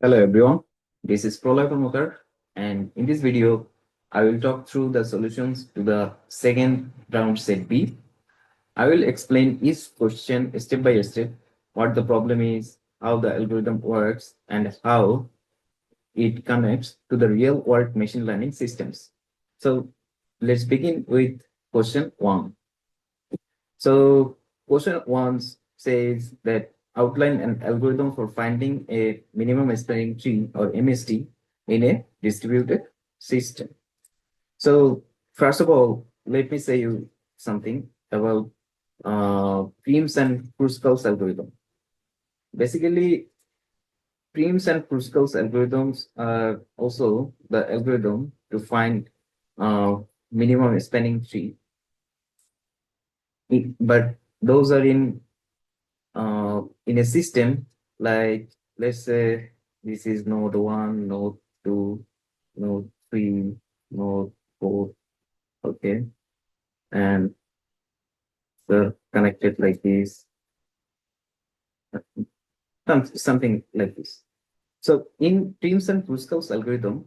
Hello everyone, this is Prolay Promokar, and in this video, I will talk through the solutions to the second round set B. I will explain each question step by step, what the problem is, how the algorithm works, and how it connects to the real world machine learning systems. So let's begin with question one. So question one says that outline an algorithm for finding a minimum spanning tree or MST in a distributed system. So first of all, let me say you something about Prim's and Kruskal's algorithm. Basically, Prim's and Kruskal's algorithms are also the algorithm to find uh, minimum spanning tree. But those are in a system like, let's say this is node 1, node 2, node 3, node 4, okay, and they're connected like this, something like this. So in Prim's and Kruskal's algorithm,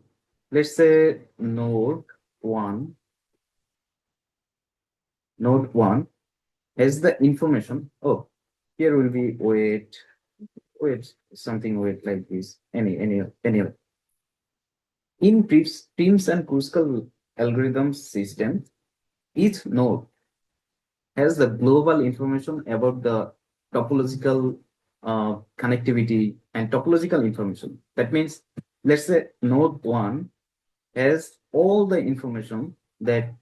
let's say node 1 has the information. Oh, here will be weight, something weight like this, any in Prim's and Kruskal algorithm system, each node has the global information about the topological connectivity and topological information. That means, let's say node 1 has all the information that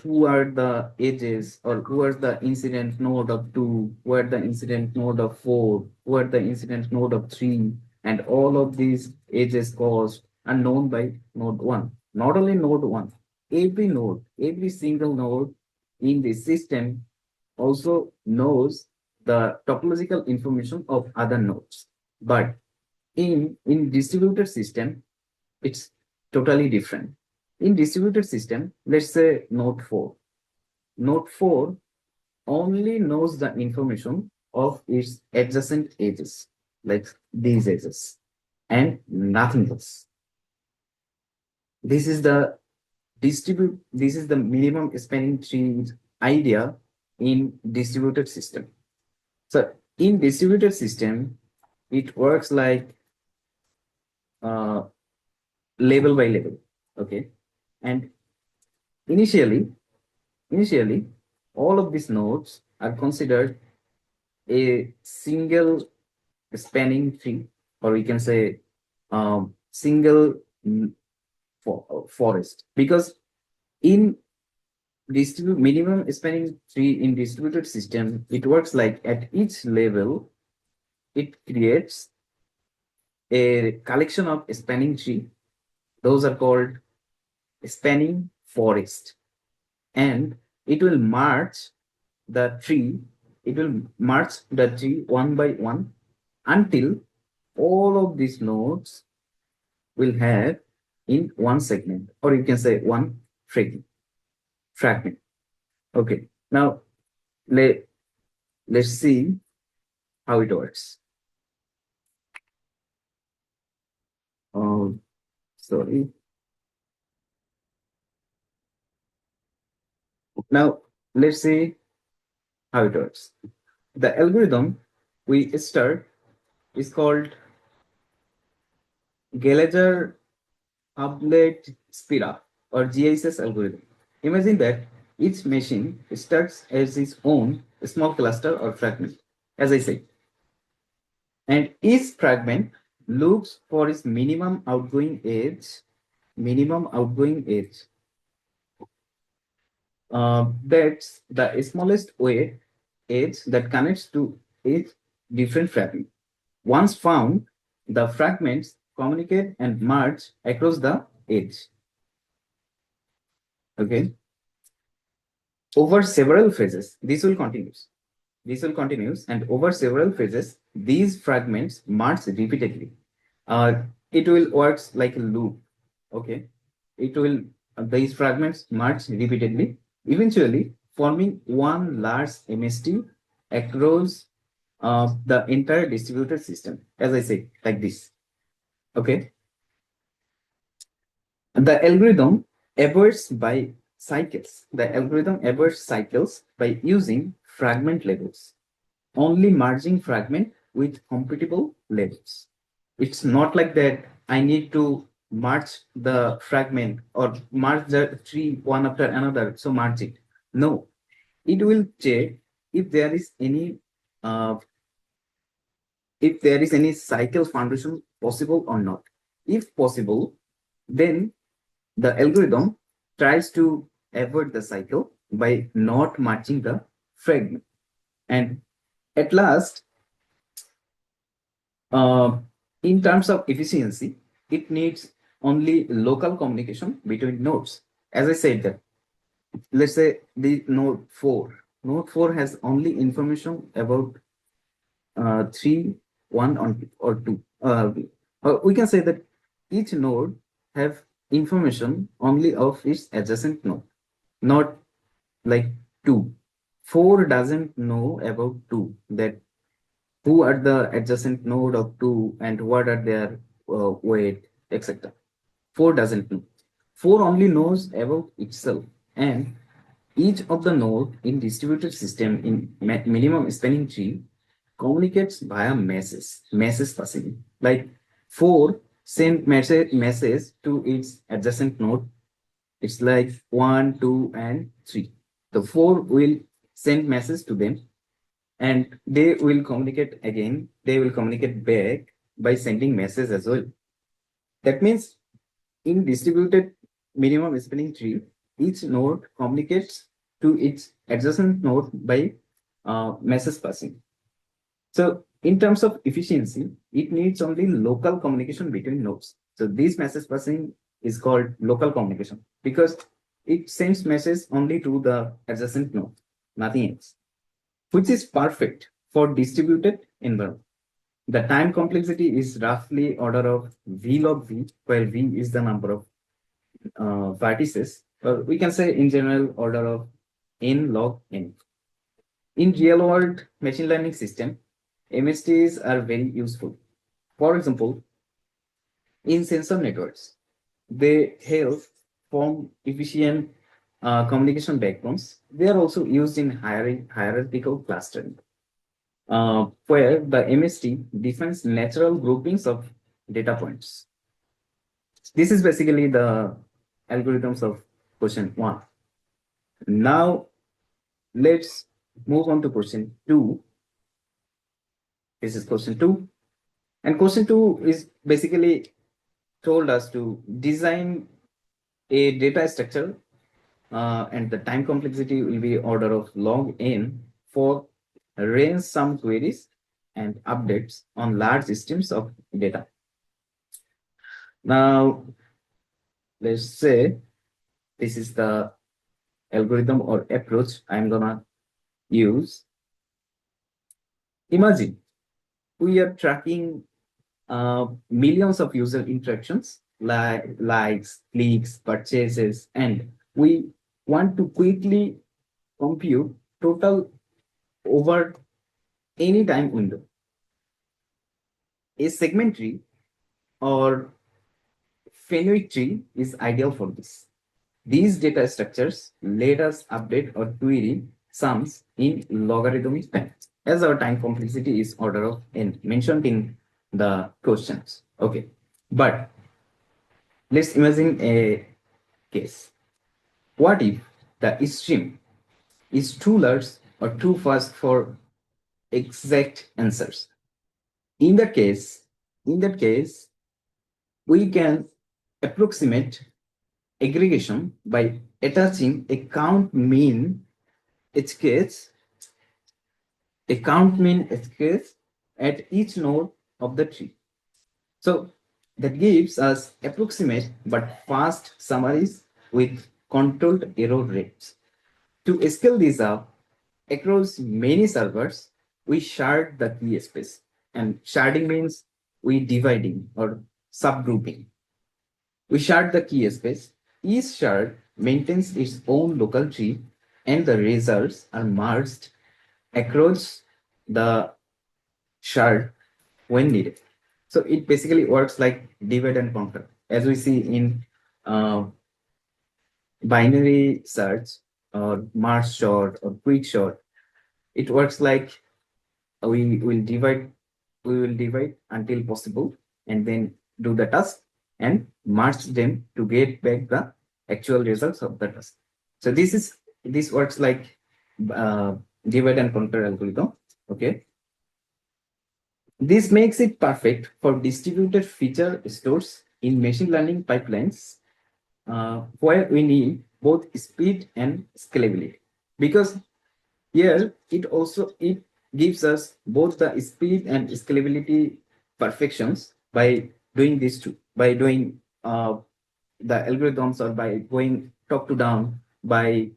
who are the edges or who are the incident node of 2, who are the incident node of 4, who are the incident node of 3, and all of these edges cost are known by node 1. Not only node 1, every single node in the system also knows the topological information of other nodes. But in distributed system, it's totally different. In distributed system, let's say node 4. Node 4 only knows the information of its adjacent edges, like these edges, and nothing else. This is the this is the minimum spanning tree idea in distributed system. So in distributed system, it works like uh, level by level, okay? And initially, initially, all of these nodes are considered a single spanning tree, or we can say single forest, because in minimum spanning tree in distributed system, it works like at each level, it creates a collection of spanning tree. Those are called spanning forest, and it will march the tree. It will march the tree one by one until all of these nodes will have in one segment, or you can say one fragment. Okay, now let's see how it works. Oh, sorry. Now let's see how it works. The algorithm we start is called Gallagher Hublet Spira or GISS algorithm. Imagine that each machine starts as its own small cluster or fragment, as I said, and each fragment looks for its minimum outgoing edge. That's the smallest edge that connects to each different fragment. Once found, the fragments communicate and merge across the edge. Okay. Over several phases, this will continue. This will continues, and over several phases, these fragments merge repeatedly. It will works like a loop. Okay, it will these fragments merge repeatedly, eventually forming one large MST across the entire distributed system. As I said, like this. Okay. The algorithm averts by cycles. The algorithm averts cycles by using fragment labels, only merging fragment with compatible labels. It's not like that I need to merge the fragment or merge the tree one after another, so merge it. No, it will check if there is any uh, cycle foundation possible or not. If possible, then the algorithm tries to avoid the cycle by not matching the fragment. And at last, uh, in terms of efficiency, it needs only local communication between nodes. As I said that, let's say the node 4 has only information about 3, 1 or 2. We can say that each node have information only of its adjacent node, not like 2. 4 doesn't know about 2, that who are the adjacent node of 2 and what are their weight, etc. 4 doesn't know. 4 only knows about itself, and each of the node in distributed system in minimum spanning tree communicates via message passing. Like 4 send message to its adjacent node. It's like 1, 2, and 3. The 4 will send message to them, and they will communicate again. They will communicate back by sending message as well. That means in distributed minimum spanning tree, each node communicates to its adjacent node by message passing. So in terms of efficiency, it needs only local communication between nodes. So this message passing is called local communication because it sends message only to the adjacent node, nothing else, which is perfect for distributed environment. The time complexity is roughly order of V log V, where V is the number of vertices, or we can say in general order of N log N. In real world machine learning system, MSTs are very useful. For example, in sensor networks, they help form efficient communication backbones. They are also used in hierarchical clustering, where the MST defines natural groupings of data points. This is basically the algorithms of question 1. Now, let's move on to question 2. This is question 2. And question 2 is basically told us to design a data structure, and the time complexity will be order of log n for range sum queries and updates on large systems of data. Now, let's say this is the algorithm or approach I'm gonna use. Imagine we are tracking millions of user interactions, like likes, clicks, purchases, and we want to quickly compute total over any time window. A segment tree or Fenwick tree is ideal for this. These data structures let us update or query sums in logarithmic time, as our time complexity is order of n mentioned in the questions. Okay, but let's imagine a case. What if the stream is too large or too fast for exact answers? In that case, we can approximate aggregation by attaching a count mean HKs, at each node of the tree. So that gives us approximate but fast summaries with controlled error rates. To scale this up across many servers, we shard the key space. And sharding means we dividing or subgrouping. We shard the key space. Each shard maintains its own local tree, and the results are merged across the shard when needed. So it basically works like divide and conquer, as we see in uh, binary search or merge sort or quick sort. It works like we will divide until possible and then do the task and merge them to get back the actual results of the task. So this works like uh, divide and conquer algorithm. Okay, this makes it perfect for distributed feature stores in machine learning pipelines where we need both speed and scalability, because here it gives us both the speed and scalability perfections by doing these two, by doing the algorithms, or by going top to down, by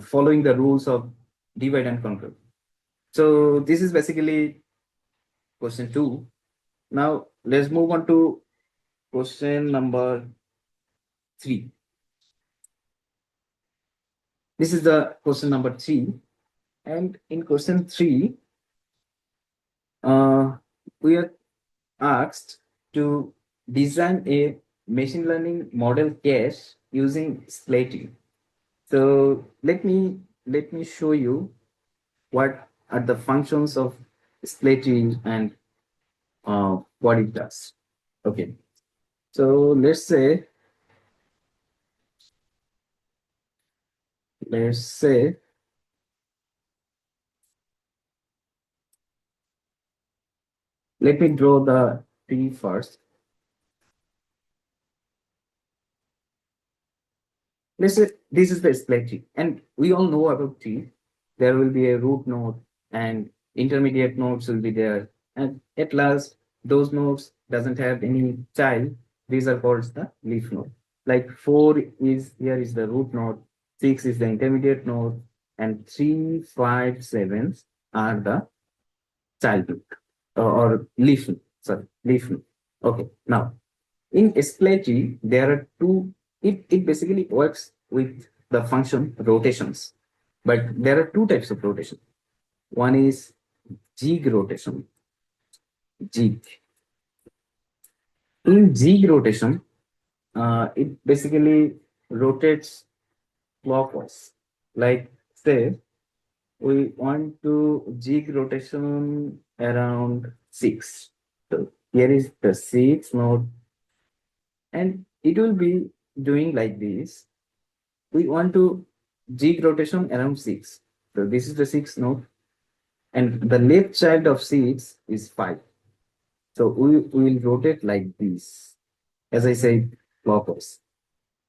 following the rules of divide and conquer. So this is basically question two. Now let's move on to question number three. This is the question number three. And in question three, we are asked to design a machine learning model cache using splitting. So let me show you what are the functions of splitting and what it does. Okay, so let's say let me draw the tree first. Let's say this is the split tree, and we all know about tree. There will be a root node, and intermediate nodes will be there, and at last those nodes doesn't have any child. These are called the leaf node. Like four is here is the root node, six is the intermediate node, and three, five, sevens are the child node or leaf node. Sorry, leaf node. Okay, now in SPLG, there are two, it basically works with the function rotations, but there are two types of rotation. One is jig rotation. Jig. In jig rotation, it basically rotates clockwise. Like say, we want to jig rotation around 6. So here is the 6 node, and it will be doing like this. We want to jig rotation around 6. So this is the 6 node, and the left child of 6 is 5. So we will rotate like this, as I said, clockwise.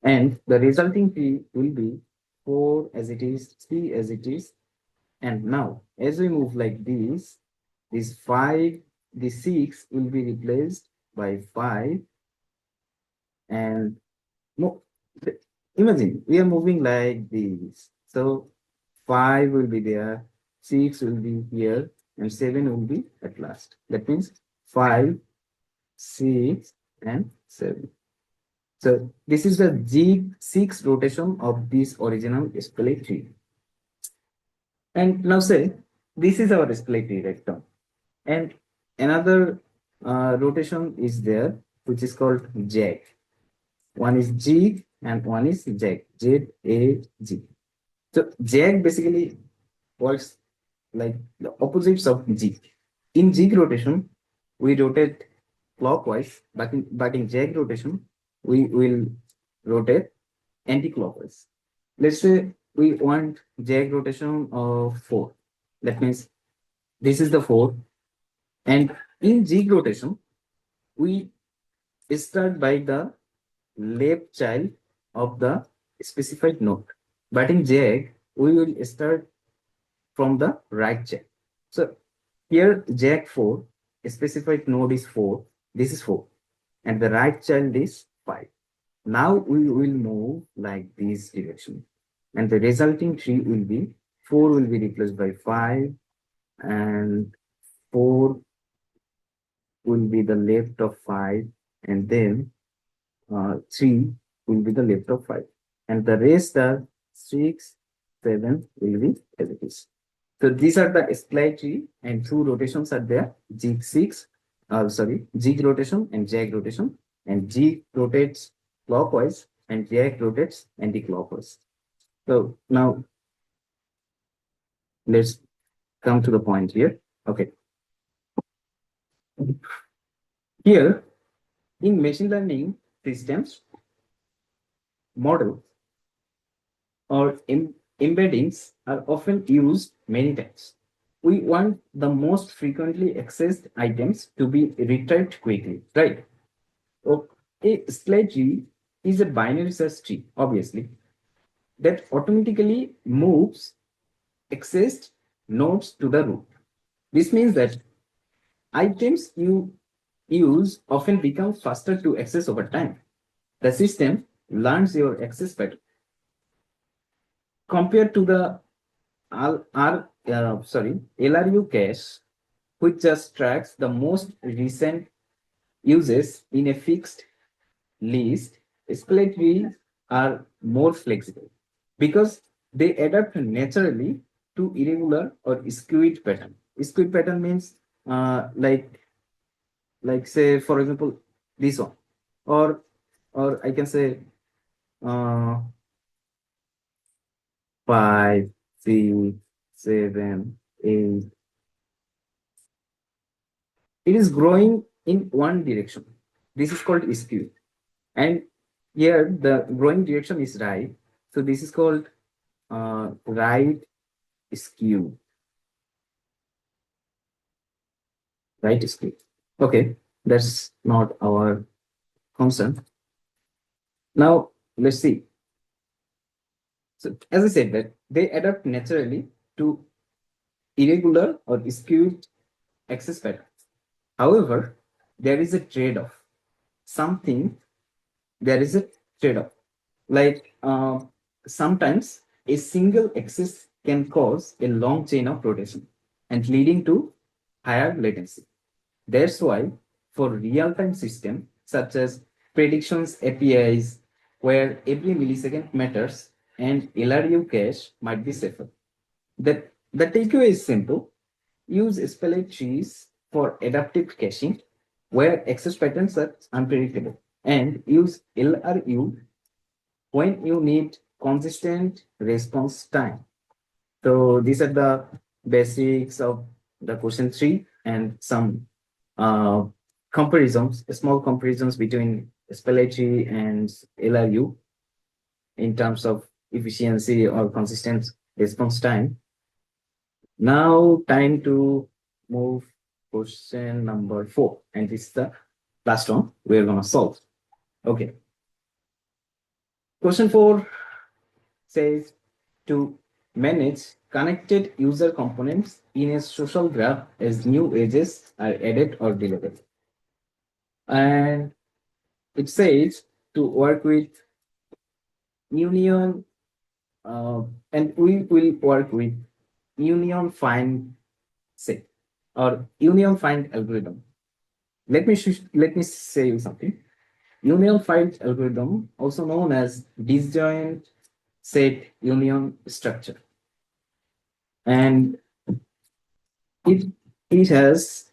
And the resulting tree will be 4 as it is, 3 as it is. And now, as we move like this 5, the 6 will be replaced by 5. And no, imagine we are moving like this. So 5 will be there, 6 will be here, and 7 will be at last. That means 5, 6, and 7. So this is the G6 rotation of this original display tree. And now say this is our display tree right now. And another rotation is there, which is called jag. One is G and one is jag, Z-A-G. So jag basically works like the opposites of jig. In jig rotation, we rotate clockwise, but in jag rotation, we will rotate anti-clockwise. Let's say we want jag rotation of 4. That means this is the 4. And in jig rotation, we start by the left child of the specified node. But in jag, we will start from the right child. So here jag 4, specified node is 4. This is 4. And the right child is 5. Now we will move like this direction. And the resulting tree will be 4 will be replaced by 5, and 4 will be the left of 5, and then 3 will be the left of 5. And the rest are 6, 7 will be as it is. So these are the split tree, and two rotations are there, G6 G rotation and Jag rotation, and G rotates clockwise and Jag rotates anti-clockwise. So now let's come to the point here. Okay. Here in machine learning systems, models or embeddings are often used many times. We want the most frequently accessed items to be retrieved quickly, right? So a split tree is a binary search tree, obviously, that automatically moves accessed nodes to the root. This means that items you use often become faster to access over time. The system learns your access pattern. Compared to the LRU cache, which just tracks the most recent uses in a fixed list, split trees are more flexible because they adapt naturally to irregular or skewed pattern. Skewed pattern means like say for example this one, or I can say uh, 5, 6, 7, 8. It is growing in one direction. This is called skew. And here the growing direction is right. So this is called right skew. Right skew. Okay, that's not our concern. Now let's see. So as I said that they adapt naturally to irregular or skewed access patterns. However, there is a trade-off. Something there is a trade-off. Like sometimes a single axis can cause a long chain of rotation and leading to higher latency. That's why for real-time system such as predictions APIs, where every millisecond matters and LRU cache might be safer. The takeaway is simple. Use split trees for adaptive caching, where access patterns are unpredictable, and use LRU when you need consistent response time. So these are the basics of the question 3 and some uh, comparisons, small comparisons between Spelletri and LRU in terms of efficiency or consistent response time. Now time to move question number 4, and this is the last one we're gonna solve. Okay. Question 4 says to manage connected user components in a social graph as new edges are added or deleted. And it says to work with union, and we will work with union find set or union find algorithm. Let me say you something. Union find algorithm, also known as disjoint set union structure, and it it has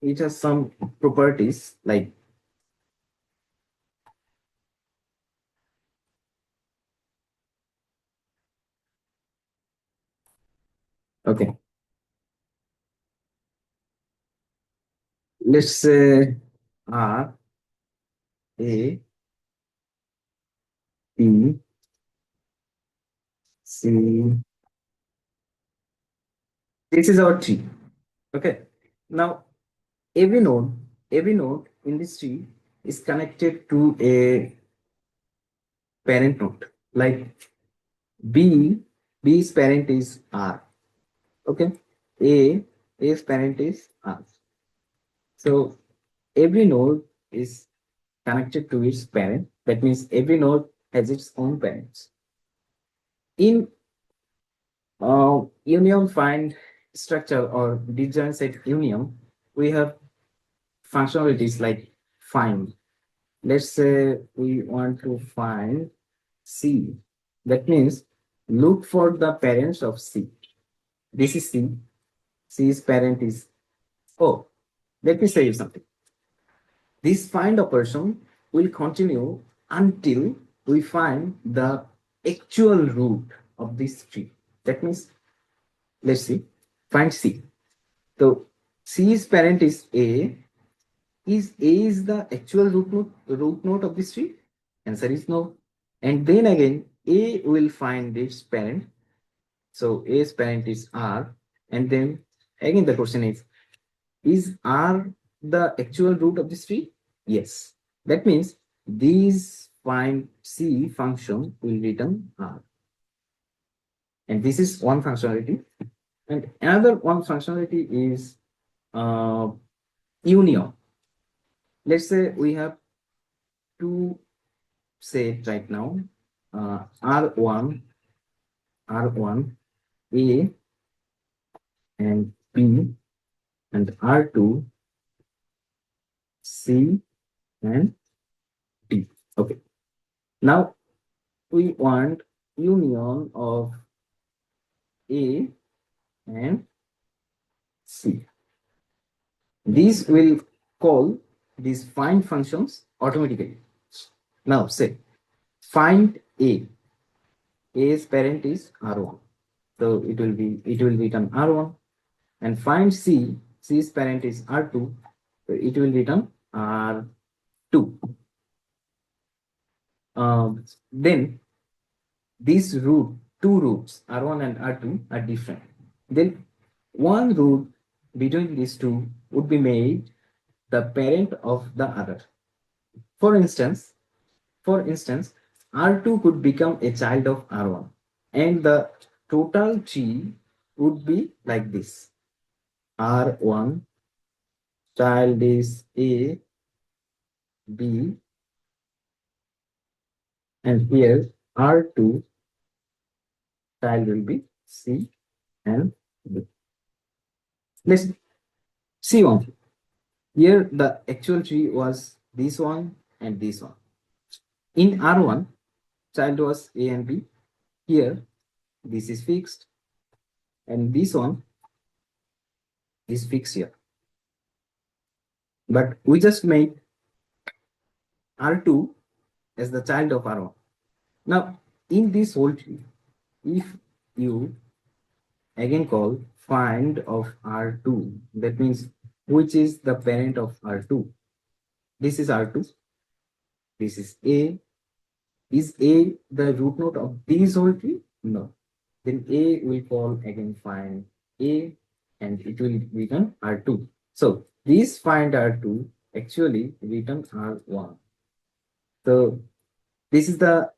it has some properties like okay, let's say R A B C. This is our tree. Okay. Now every node in this tree is connected to a parent node. Like B, B's parent is R. Okay. A's parent is R. So every node is connected to its parent. That means every node has its own parents. In union find structure or disjoint set union, we have functionalities like find. Let's say we want to find C. That means look for the parents of C. This is C. C's parent is O. Let me say you something. This find operation will continue until we find the actual root of this tree. That means, let's see, find C. So C's parent is A. Is A is the actual root node of this tree? Answer is no. And then again, A will find its parent. So A's parent is R. And then again the question is R the actual root of this tree? Yes. That means these find C function will return R. And this is one functionality. And another one functionality is union. Let's say we have two set right now, R1, A and B, and R2, C and D. Okay. Now we want union of A and C. These will call these find functions automatically. Now say find A. A's parent is R1. So it will return R1. And find C. C's parent is R2. So it will return R2. Then these two roots R1 and R2 are different. Then one root between these two would be made the parent of the other. For instance, R2 could become a child of R1, and the total tree would be like this. R1 child is A, B, and here R2 child will be C and B. Let's see one. Here the actual tree was this one and this one. In R1, child was A and B. Here, this is fixed, and this one is fixed here. But we just made R2 as the child of R1. Now, in this whole tree, if you again call find of R2, that means which is the parent of R2? This is R2. This is A. Is A the root node of this whole tree? No. Then A will call again find A, and it will return R2. So this find R2 actually return R1. So this is the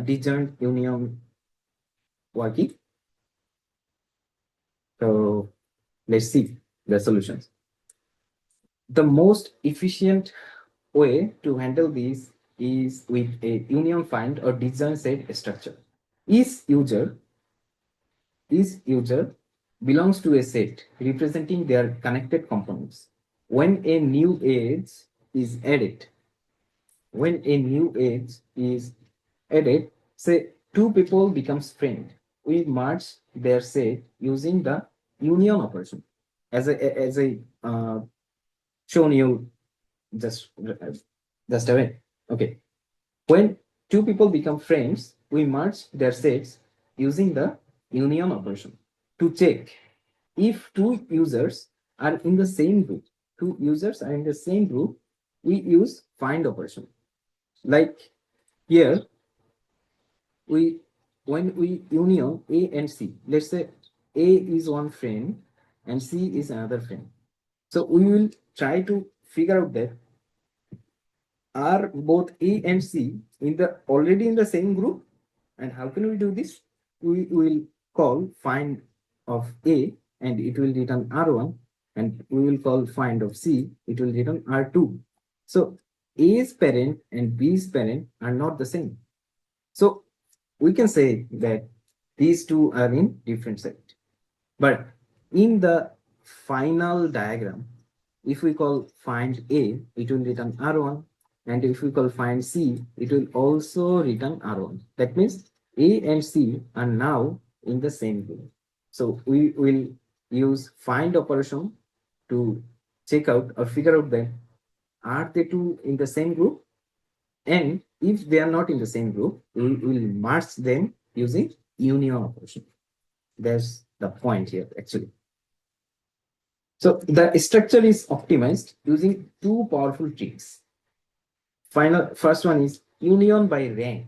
disjoint union working. So let's see the solutions. The most efficient way to handle this is with a union find or disjoint set structure. Each user belongs to a set representing their connected components. When a new edge is added, say two people becomes friend, we merge their set using the union operation, as I shown you just away. Okay, when two people become friends, we merge their sets using the union operation. To check if two users are in the same group, we use find operation. Like here, when we union A and C, let's say A is one friend and C is another friend. So we will try to figure out that are both A and C already in the same group? And how can we do this? We will call find of A and it will return R1, and we will call find of C, it will return R2. So A's parent and B's parent are not the same. So we can say that these two are in different set. But in the final diagram, if we call find A, it will return R1. And if we call find C, it will also return R1. That means A and C are now in the same group. So we will use find operation to check out or figure out that are they two in the same group, and if they are not in the same group, we will merge them using union operation. That's the point here actually. So the structure is optimized using two powerful tricks. First one is union by rank.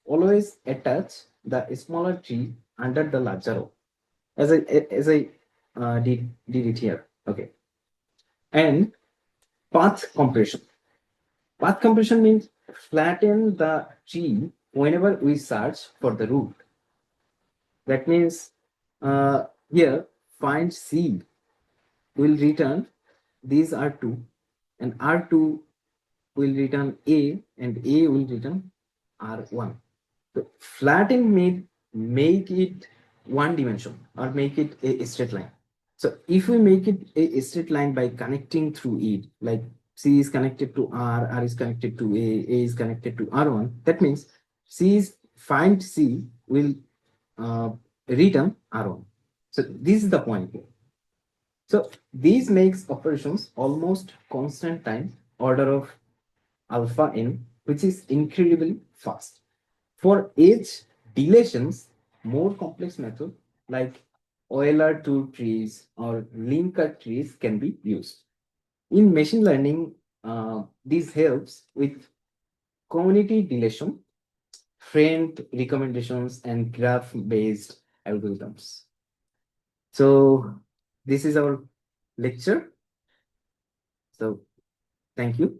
Always attach the smaller tree under the larger row, as I did it here. Okay, and path compression. Path compression means flatten the tree whenever we search for the root. That means here find C will return these are two, and R2 will return A, and A will return R1. So flatten mean make it one dimension or make it a straight line. So if we make it a straight line by connecting through it, like C is connected to R is connected to A is connected to R1, that means find C will return R1. So this is the point here. So this makes operations almost constant time order of alpha n, which is incredibly fast. For edge deletions, more complex method like Euler-2 trees or linker trees can be used. In machine learning, this helps with community deletion, friend recommendations, and graph-based algorithms. So this is our lecture. So thank you.